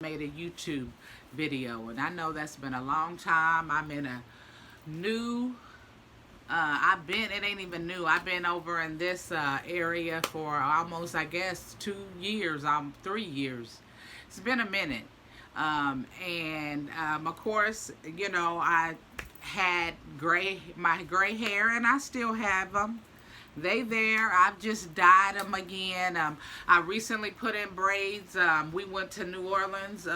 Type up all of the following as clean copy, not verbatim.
made a YouTube video. And I know that's been a long time. I'm in a new, it ain't even new. I've been over in this area for almost, I guess, 2 years, 3 years. It's been a minute. Of course, I had my gray hair, and I still have them. They there. I've just dyed them again. I recently put in braids. We went to New Orleans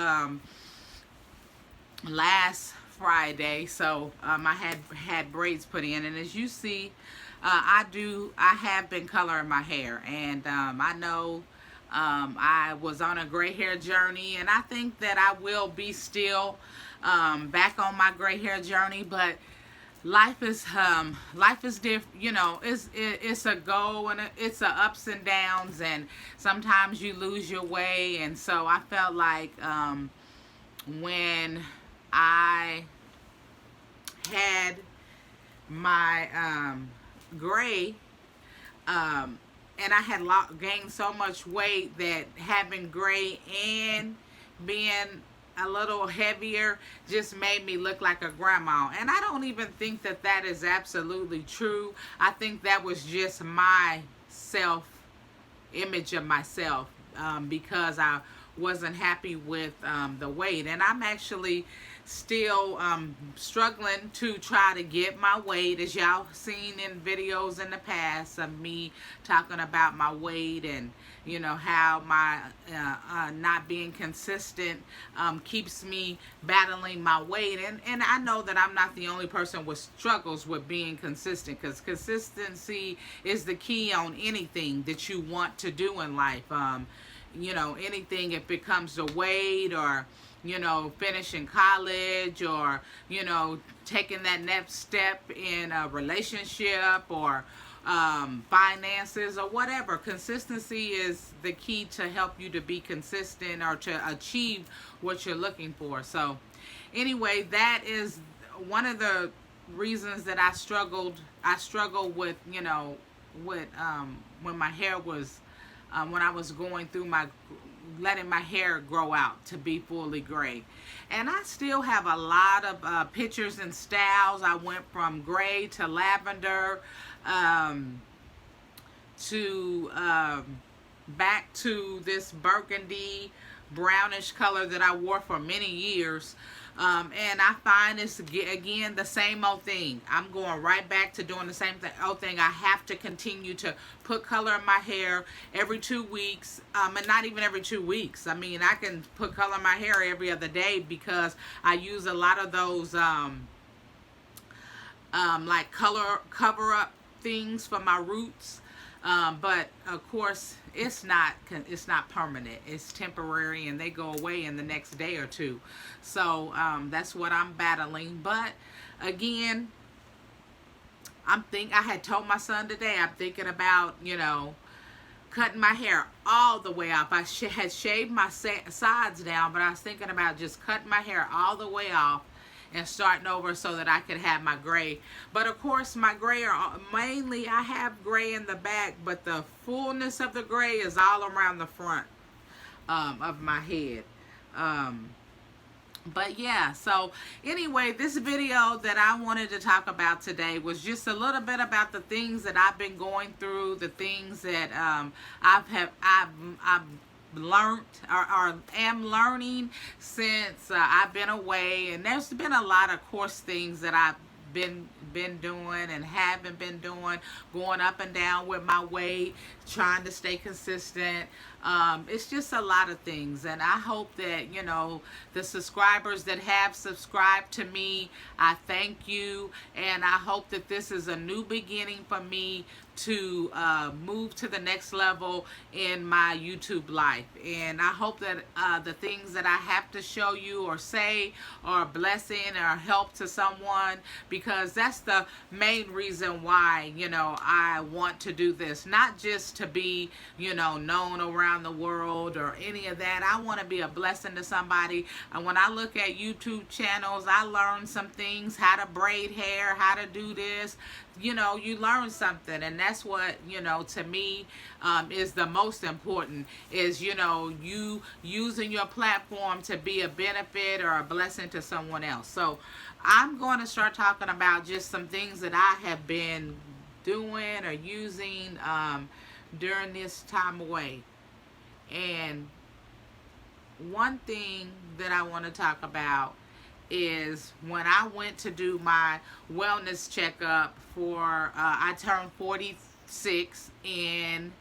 last Friday, so I had braids put in, and as you see, I have been coloring my hair, and I know I was on a gray hair journey, and I think that I will be still back on my gray hair journey, but life is different. It's a go, and it's a ups and downs, and sometimes you lose your way. And so I felt like when I had my gray, and I had gained so much weight that having gray and being a little heavier just made me look like a grandma. And I don't even think that that is absolutely true. I think that was just my self image of myself, because I wasn't happy with the weight. And I'm actually still struggling to try to get my weight, as y'all seen in videos in the past of me talking about my weight, and how my not being consistent keeps me battling my weight. And I know that I'm not the only person with struggles with being consistent, because consistency is the key on anything that you want to do in life. Anything, if it comes to weight, or finishing college, or taking that next step in a relationship, or finances, or whatever. Consistency is the key to help you to be consistent, or to achieve what you're looking for. So anyway, that is one of the reasons that I struggled with when my hair was when I was going through letting my hair grow out to be fully gray. And I still have a lot of pictures and styles. I went from gray to lavender, to back to this burgundy brownish color that I wore for many years. And I find it's, again, the same old thing. I'm going right back to doing the same old thing. I have to continue to put color in my hair every 2 weeks, and not even every 2 weeks. I mean, I can put color in my hair every other day, because I use a lot of those like cover up things for my roots. But of course, it's not permanent. It's temporary, and they go away in the next day or two. So that's what I'm battling. But again, I had told my son today, I'm thinking about cutting my hair all the way off. I had shaved my sides down, but I was thinking about just cutting my hair all the way off and starting over, so that I could have my gray. But of course, my gray are mainly, I have gray in the back, but the fullness of the gray is all around the front of my head. But yeah, so anyway, this video that I wanted to talk about today was just a little bit about the things that I've been going through, the things that I've learned, or am learning since I've been away. And there's been a lot of course things that I've been doing and haven't been doing, going up and down with my weight, trying to stay consistent. It's just a lot of things, and I hope that the subscribers that have subscribed to me, I thank you, and I hope that this is a new beginning for me to move to the next level in my YouTube life. And I hope that the things that I have to show you or say are a blessing or help to someone, because that's the main reason why I want to do this. Not just to be known around around the world or any of that. I want to be a blessing to somebody. And when I look at YouTube channels, I learn some things, how to braid hair, how to do this. You know, you learn something, and that's what, you know, to me, is the most important, is, you know, you using your platform to be a benefit or a blessing to someone else. So I'm going to start talking about just some things that I have been doing or using during this time away. And one thing that I want to talk about is when I went to do my wellness checkup for, I turned 46 in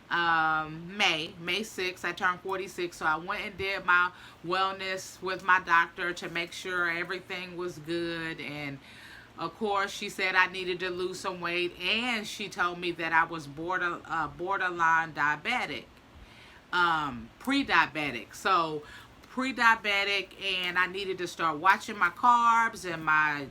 May 6th. I turned 46, so I went and did my wellness with my doctor to make sure everything was good. And of course, she said I needed to lose some weight, and she told me that I was borderline diabetic, pre-diabetic. So pre-diabetic, and I needed to start watching my carbs and my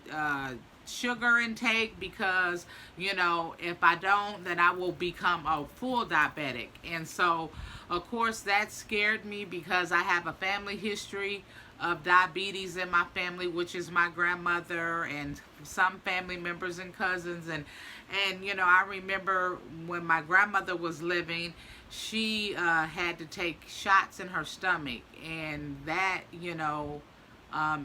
sugar intake, because, you know, if I don't, then I will become a full diabetic. And so, of course, that scared me, because I have a family history of diabetes in my family, which is my grandmother and some family members and cousins. And you know, I remember when my grandmother was living, she had to take shots in her stomach, and that, you know,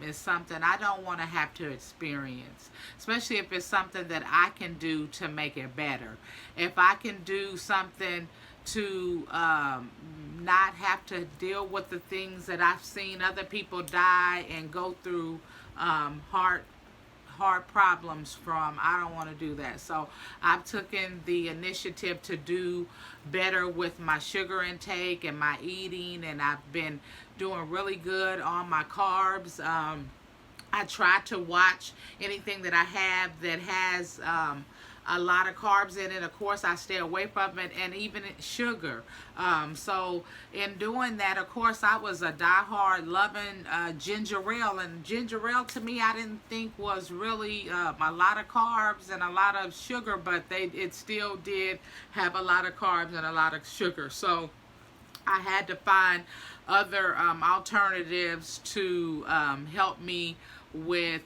is something I don't want to have to experience, especially if it's something that I can do to make it better. If I can do something to not have to deal with the things that I've seen other people die and go through, hard problems from, I don't want to do that. So I've taken the initiative to do better with my sugar intake and my eating, and I've been doing really good on my carbs. I try to watch anything that I have that has a lot of carbs in it. Of course, I stay away from it, and even sugar. So in doing that, of course, I was a diehard loving ginger ale, and ginger ale to me, I didn't think was really a lot of carbs and a lot of sugar, but it still did have a lot of carbs and a lot of sugar. So I had to find other alternatives to help me with,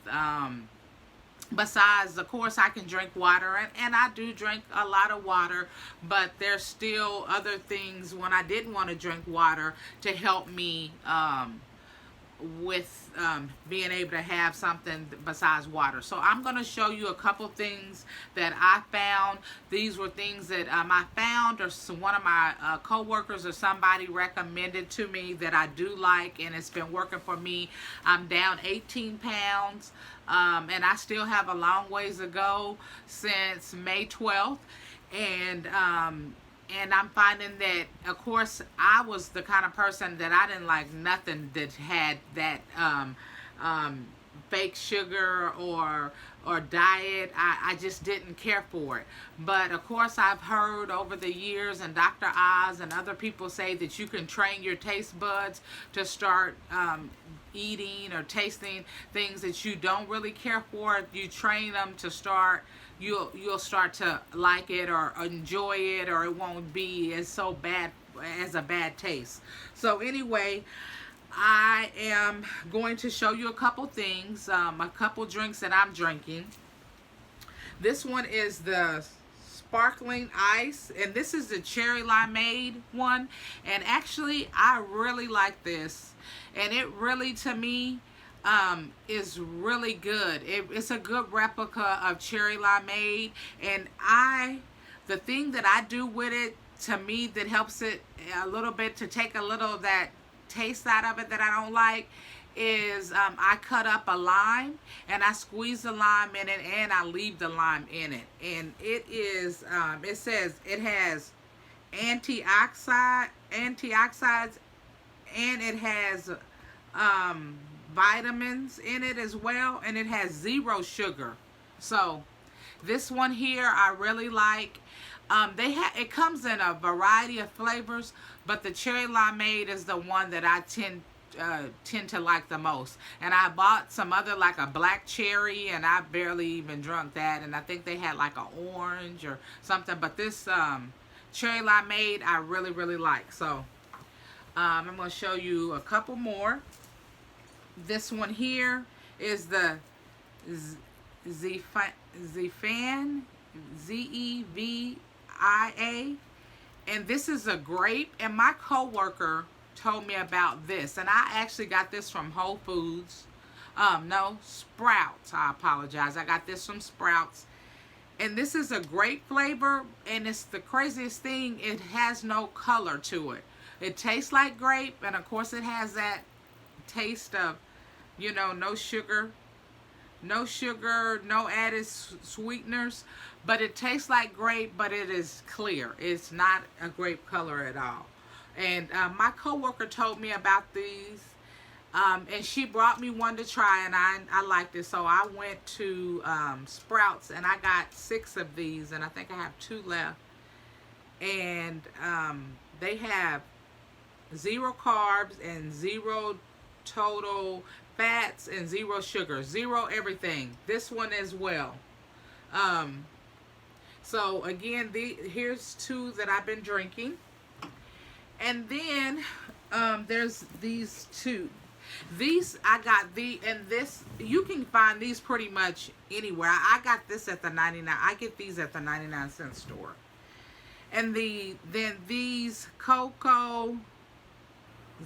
besides, of course, I can drink water, and I do drink a lot of water, but there's still other things when I didn't want to drink water to help me with being able to have something besides water. So I'm going to show you a couple things that I found. These were things that I found, or one of my co-workers or somebody recommended to me that I do like, and it's been working for me. I'm down 18 pounds, and I still have a long ways to go since May 12th. And I'm finding that, of course, I was the kind of person that I didn't like nothing that had that fake sugar or diet. I just didn't care for it. But of course, I've heard over the years, and Dr. Oz and other people say that you can train your taste buds to start eating or tasting things that you don't really care for. You train them to start, you'll start to like it or enjoy it, or it won't be as so bad as a bad taste. So anyway, I am going to show you a couple things, a couple drinks that I'm drinking. This one is the sparkling ice, and this is the cherry limeade one, and actually I really like this, and it really, to me, is really good. It's a good replica of cherry limeade, and the thing that I do with it, to me, that helps it a little bit to take a little of that taste out of it that I don't like, is I cut up a lime, and I squeeze the lime in it, and I leave the lime in it, and it is it says it has antioxidants, and it has vitamins in it as well, and it has 0 sugar. So this one here I really like. It comes in a variety of flavors, but the cherry limeade is the one that I tend to like the most. And I bought some other, like a black cherry, and I barely even drunk that, and I think they had like an orange or something, but this cherry limeade I really like. So I'm going to show you a couple more. This one here is the Zevia, Zevia, and this is a grape. And my coworker told me about this, and I actually got this from Whole Foods. No, Sprouts. I apologize. I got this from Sprouts. And this is a grape flavor, and it's the craziest thing. It has no color to it. It tastes like grape, and of course it has that taste of, you know, no sugar, no added sweeteners, but it tastes like grape, but it is clear. It's not a grape color at all. And my coworker told me about these, and she brought me one to try, and I liked it. So I went to Sprouts, and I got 6 of these, and I think I have 2 left. And they have 0 carbs and 0 total fats and 0 sugar, 0 everything. This one as well. So again, here's 2 that I've been drinking. And then there's these 2. These I got and this, you can find these pretty much anywhere. I got this at the 99. I get these at the 99-cent store. And then these Cocoa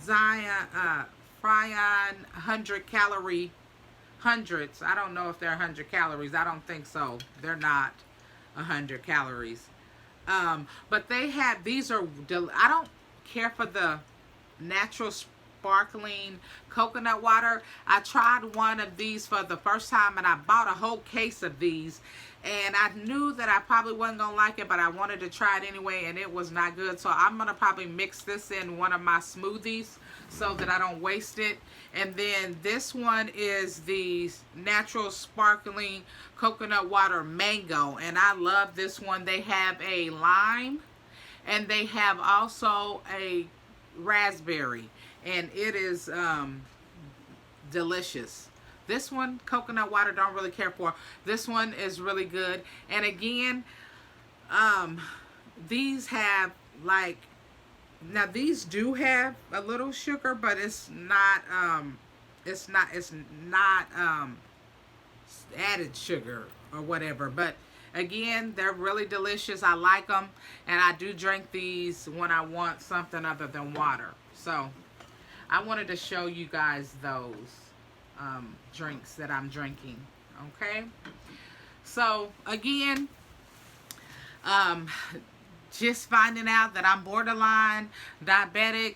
Zion Fryon 100 calorie hundreds. I don't know if they're 100 calories. I don't think so. They're not 100 calories. But they have, these are, I don't care for the natural sparkling coconut water. I tried one of these for the first time, and I bought a whole case of these, and I knew that I probably wasn't gonna like it, but I wanted to try it anyway, and it was not good. So I'm gonna probably mix this in one of my smoothies so that I don't waste it. And then this one is the natural sparkling coconut water mango, and I love this one. They have a lime, and they have also a raspberry, and it is delicious. This one, coconut water, don't really care for. This one is really good. And again, these have like, now these do have a little sugar, but it's not added sugar or whatever. But again, they're really delicious. I like them, and I do drink these when I want something other than water. So I wanted to show you guys those drinks that I'm drinking. Okay, so again, just finding out that I'm borderline diabetic,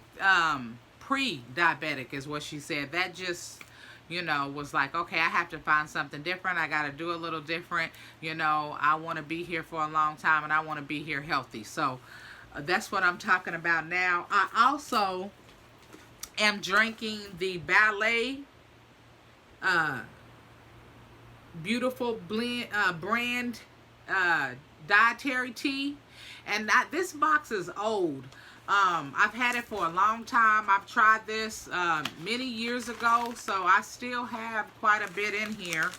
pre-diabetic is what she said. That just, you know, was like, okay, I have to find something different. I got to do a little different. You know, I want to be here for a long time, and I want to be here healthy. So that's what I'm talking about now. I also am drinking the Ballet Beautiful blend, brand dietary tea. And this box is old. I've had it for a long time. I've tried this many years ago, so I still have quite a bit in here.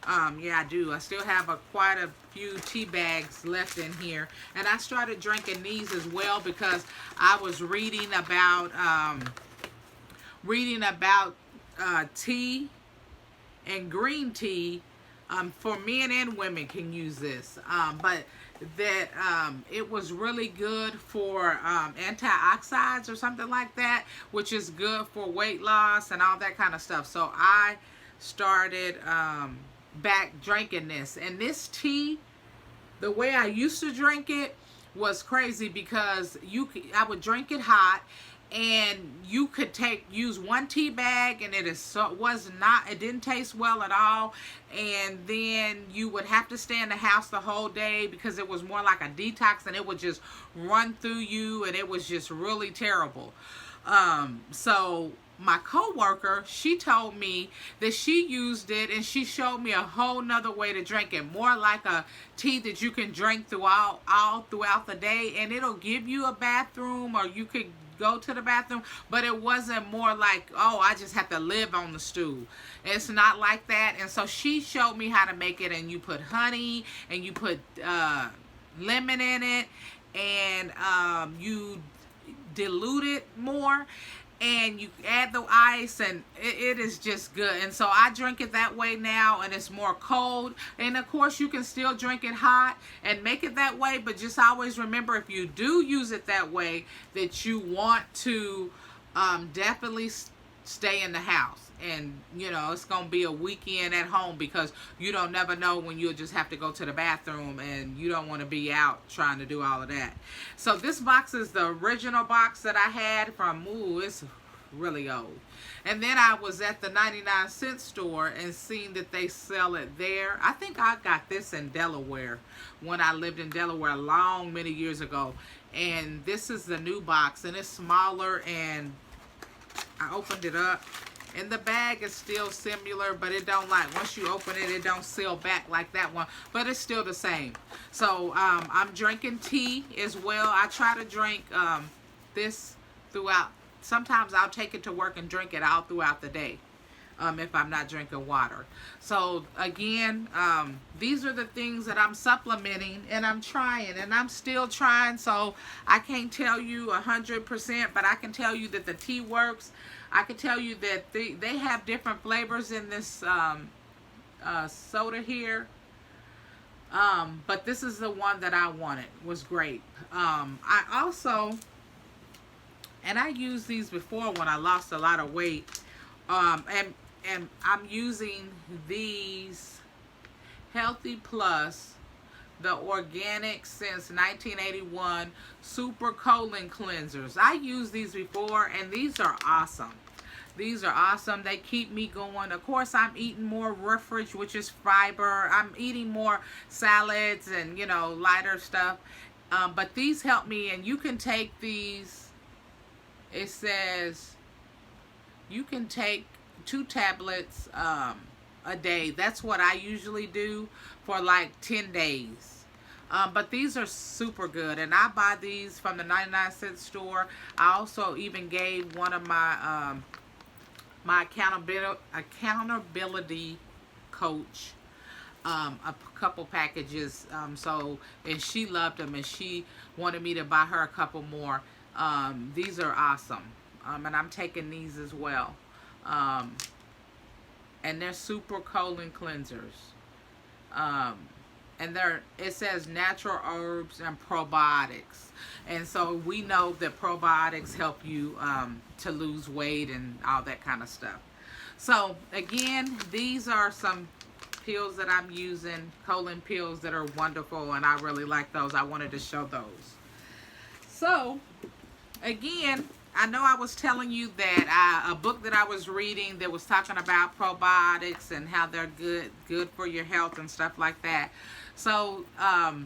Yeah, I do. I still have quite a few tea bags left in here. And I started drinking these as well because I was reading about tea and green tea. For men and women can use this. But that it was really good for antioxidants or something like that, which is good for weight loss and all that kind of stuff. So I started back drinking this. And this tea, the way I used to drink it was crazy because I would drink it hot, and you could use 1 tea bag, and it didn't taste well at all. And then you would have to stay in the house the whole day because it was more like a detox, and it would just run through you, and it was just really terrible. So my coworker, she told me that she used it, and she showed me a whole nother way to drink it, more like a tea that you can drink all throughout the day, and it'll give you a bathroom, or you could go to the bathroom, but it wasn't more like, oh, I just have to live on the stool. It's not like that. And so she showed me how to make it, and you put honey, and you put lemon in it, and you dilute it more, and you add the ice, and it is just good. And so I drink it that way now, and it's more cold. And of course you can still drink it hot and make it that way, but just always remember, if you do use it that way, that you want to definitely stay in the house. And you know, it's gonna be a weekend at home, because you don't never know when you'll just have to go to the bathroom, and you don't want to be out trying to do all of that. So this box is the original box that I had from, it's really old. And then I was at the 99-cent store and seen that they sell it there. I think I got this in Delaware when I lived in Delaware many years ago. And this is the new box, and it's smaller, and I opened it up. And the bag is still similar, but it don't, like, once you open it, it don't seal back like that one. But it's still the same. So I'm drinking tea as well. I try to drink this throughout. Sometimes I'll take it to work and drink it all throughout the day if I'm not drinking water. So again, these are the things that I'm supplementing, and I'm trying, and I'm still trying. So I can't tell you 100%, but I can tell you that the tea works. I can tell you that they have different flavors in this soda here. But this is the one that I wanted. Was great. I also, and I used these before when I lost a lot of weight. And I'm using these Healthy Plus, the organic since 1981 super colon cleansers. I used these before, and these are awesome. These are awesome. They keep me going. Of course, I'm eating more roughage, which is fiber. I'm eating more salads and, you know, lighter stuff. But these help me, and you can take these. It says you can take 2 tablets a day. That's what I usually do for like 10 days. But these are super good, and I buy these from the 99-cent store. I also even gave one of my my accountability coach a couple packages. And she loved them, and she wanted me to buy her a couple more. These are awesome, and I'm taking these as well. And they're super colon cleansers. And it says natural herbs and probiotics. And so we know that probiotics help you to lose weight and all that kind of stuff. So again, these are some pills that I'm using, colon pills that are wonderful, and I really like those. I wanted to show those. So again, I know I was telling you that a book that I was reading that was talking about probiotics and how they're good for your health and stuff like that. So I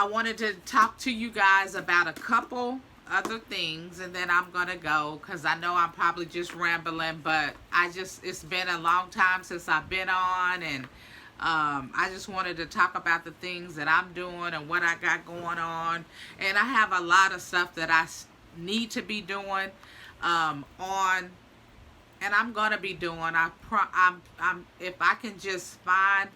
wanted to talk to you guys about a couple other things, and then I'm gonna go, because I know I'm probably just rambling, but it's been a long time since I've been on, and I just wanted to talk about the things that I'm doing and what I got going on. And I have a lot of stuff that I need to be doing and I'm gonna be doing. If I can just find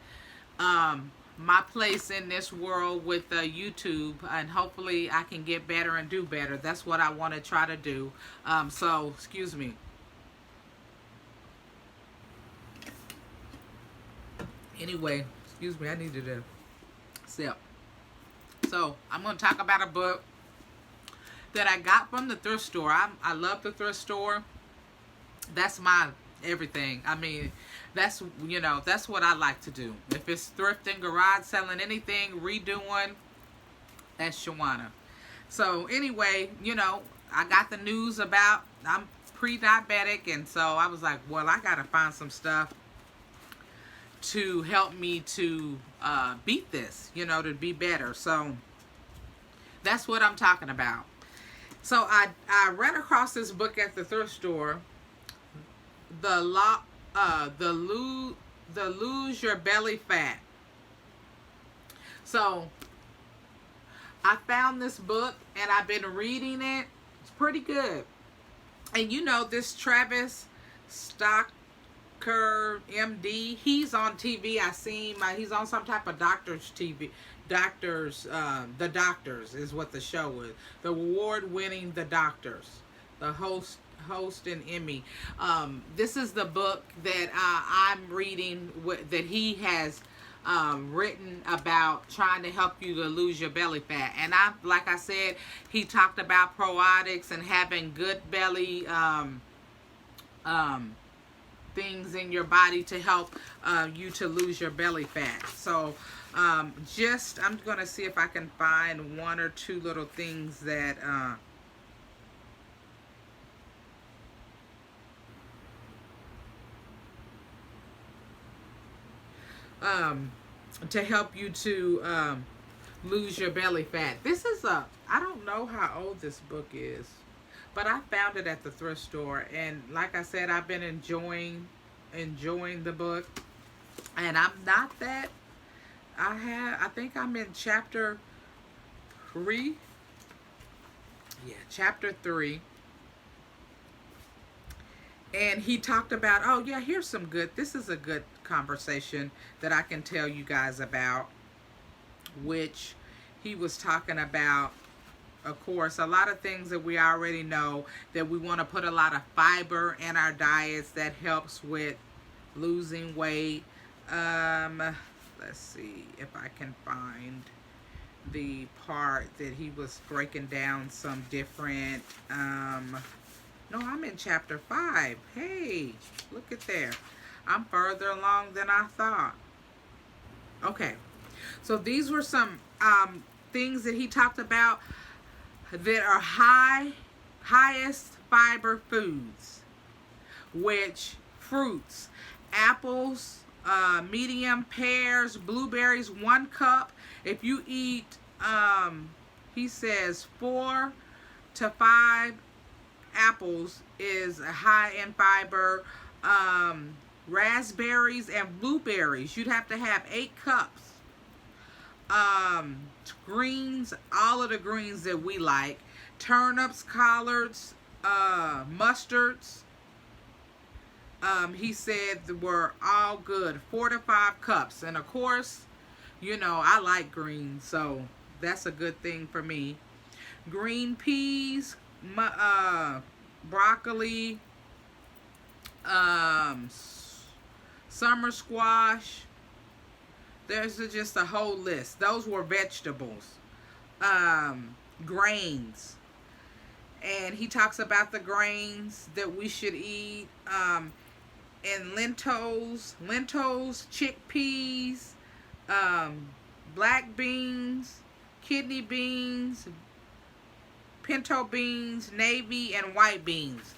my place in this world with YouTube, and hopefully I can get better and do better. That's what I want to try to do. So excuse me. Anyway, excuse me, I needed to sip. So I'm going to talk about a book that I got from the thrift store. I love the thrift store. That's my everything. I mean, that's what I like to do. If it's thrifting, garage selling, anything, redoing, that's Shawana. So anyway, I got the news about I'm pre-diabetic, and so I was like, well, I got to find some stuff to help me to beat this, to be better. So that's what I'm talking about. So I ran across this book at the thrift store, Lose Your Belly Fat. So I found this book and I've been reading it. It's pretty good. And this Travis Stocker, MD, he's on TV. I seen he's on some type of doctor's TV Doctors, The Doctors is what the show was. The award-winning The Doctors, the host and Emmy. This is the book that I'm reading that he has written about trying to help you to lose your belly fat. And like I said, he talked about probiotics and having good belly things in your body to help you to lose your belly fat. So I'm going to see if I can find one or two little things that to help you to lose your belly fat. This is I don't know how old this book is, but I found it at the thrift store, and like I said, I've been enjoying the book, and I'm not that, I think I'm in chapter 3. Yeah, chapter 3. And he talked about, oh yeah, this is a good conversation that I can tell you guys about, which he was talking about, of course, a lot of things that we already know, that we want to put a lot of fiber in our diets that helps with losing weight. Let's see if I can find the part that he was breaking down some different, no, I'm in chapter 5. Hey, look at there. I'm further along than I thought. Okay, so these were some things that he talked about that are highest fiber foods, which fruits, apples, medium, pears, blueberries, 1 cup. If you eat, he says 4 to 5 apples is high in fiber. Raspberries and blueberries, you'd have to have 8 cups. Greens, all of the greens that we like, turnips, collards, mustards, he said were all good, 4 to 5 cups. And of course, you know, I like greens, so that's a good thing for me. Green peas, broccoli, summer squash. There's just a whole list. Those were vegetables. Grains. And he talks about the grains that we should eat. And lentils, chickpeas, black beans, kidney beans, pinto beans, navy, and white beans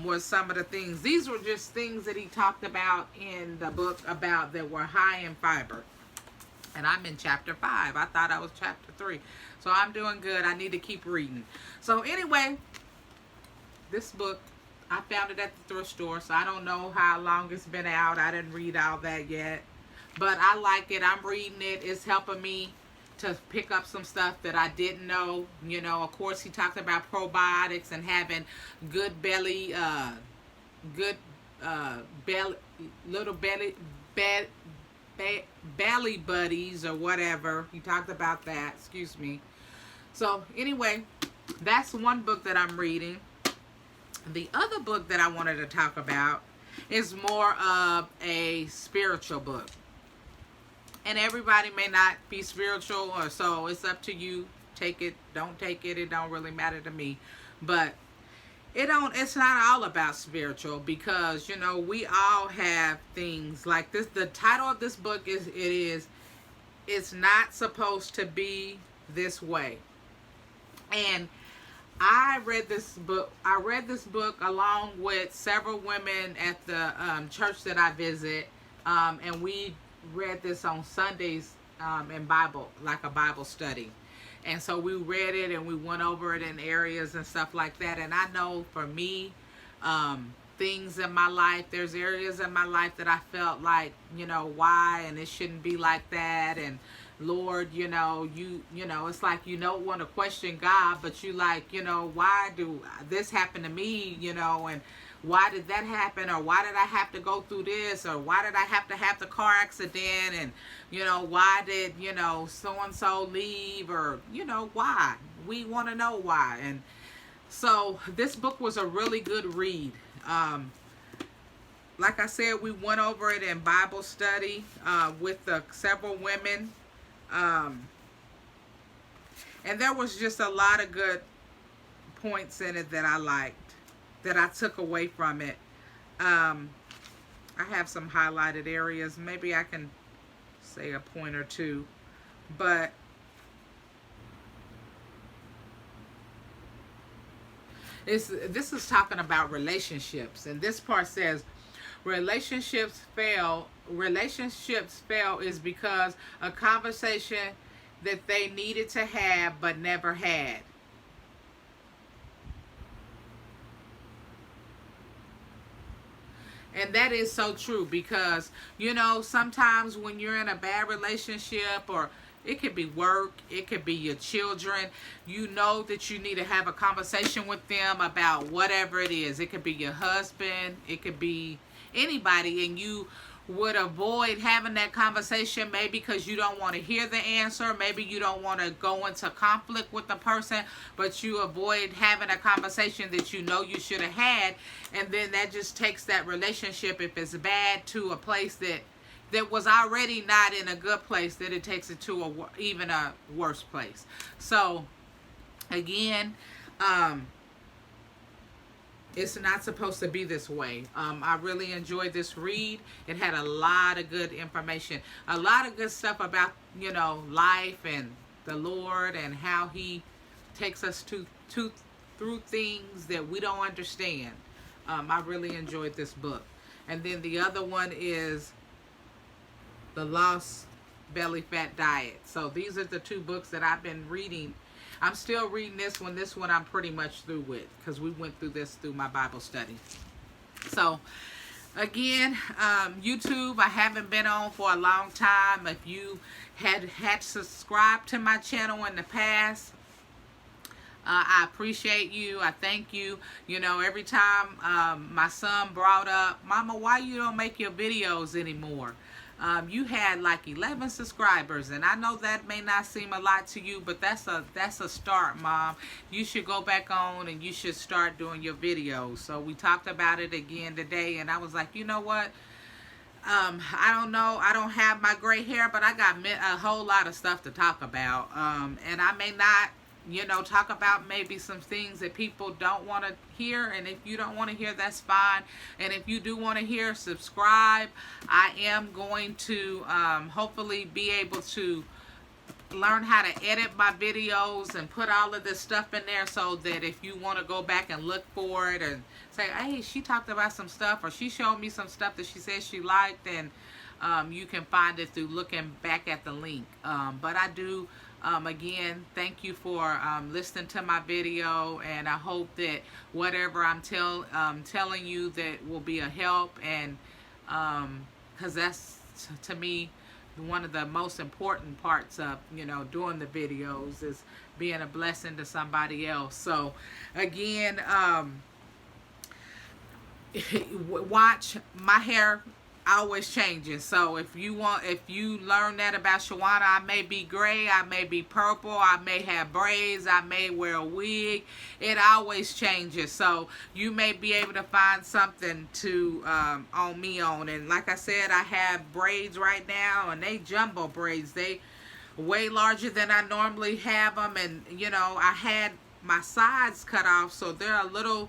was some of the things. These were just things that he talked about in the book about that were high in fiber. And I'm in chapter 5. I thought I was chapter 3. So I'm doing good. I need to keep reading. So anyway, this book, I found it at the thrift store. So I don't know how long it's been out. I didn't read all that yet. But I like it. I'm reading it. It's helping me to pick up some stuff that I didn't know. You know, of course, he talked about probiotics and having good belly, belly buddies or whatever. He talked about that. Excuse me. So anyway, that's one book that I'm reading. The other book that I wanted to talk about is more of a spiritual book. And everybody may not be spiritual, or so it's up to you. Take it, don't take it. It don't really matter to me. But it's not all about spiritual, because, you know, we all have things like this. The title of this book is It's Not Supposed to Be This Way. And I read this book along with several women at the church that I visit, and we read this on Sundays in Bible, like a Bible study. And so we read it and we went over it in areas and stuff like that. And I know for me, things in my life, there's areas in my life that I felt like, you know, why, and it shouldn't be like that. And Lord, you know, it's like you don't want to question God, but you like, you know, why do this happen to me, you know, and why did that happen, or why did I have to go through this, or why did I have the car accident, and why did so and so leave, or why. We want to know why. And so this book was a really good read. Like I said, we went over it in Bible study with several women. And there was just a lot of good points in it that I liked, that I took away from it. I have some highlighted areas. Maybe I can say a point or two. But this is talking about relationships. And this part says, relationships fail is because a conversation that they needed to have but never had. And that is so true, because sometimes when you're in a bad relationship, or it could be work, it could be your children, that you need to have a conversation with them about whatever it is. It could be your husband, it could be anybody, and you would avoid having that conversation, maybe because you don't want to hear the answer, maybe you don't want to go into conflict with the person, but you avoid having a conversation that you should have had. And then that just takes that relationship, if it's bad, to a place that was already not in a good place, that it takes it to even a worse place. So again, it's not supposed to be this way. I really enjoyed this read. It had a lot of good information, a lot of good stuff about life and the Lord, and how He takes us through things that we don't understand. I really enjoyed this book. And then the other one is The Lost Belly Fat Diet. So these are the two books that I've been reading. I'm still reading this one. This one I'm pretty much through with, because we went through this through my Bible study. So again, YouTube, I haven't been on for a long time. If you had subscribed to my channel in the past, I appreciate you. I thank you. Every time my son brought up, Mama, why you don't make your videos anymore? You had like 11 subscribers, and I know that may not seem a lot to you, but that's a start, Mom. You should go back on and you should start doing your videos. So we talked about it again today, and I was like, you know what? I don't know. I don't have my gray hair, but I got a whole lot of stuff to talk about. And I may not talk about maybe some things that people don't want to hear, and if you don't want to hear, that's fine. And if you do want to hear, subscribe. I am going to hopefully be able to learn how to edit my videos and put all of this stuff in there, so that if you want to go back and look for it and say, hey, she talked about some stuff, or she showed me some stuff that she said she liked, and you can find it through looking back at the link. But I do again, thank you for listening to my video, and I hope that whatever I'm telling you that will be a help, and because that's to me one of the most important parts of doing the videos, is being a blessing to somebody else. So again, watch my hair always changes. So if you learn that about Shawana, I may be gray, I may be purple, I may have braids, I may wear a wig. It always changes. So you may be able to find something to on me on. And like I said, I have braids right now, and they jumbo braids. They way larger than I normally have them, and I had my sides cut off, so they're a little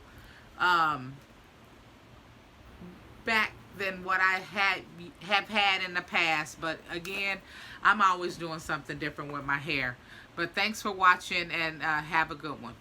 back than what I have had in the past. But again, I'm always doing something different with my hair. But thanks for watching, and have a good one.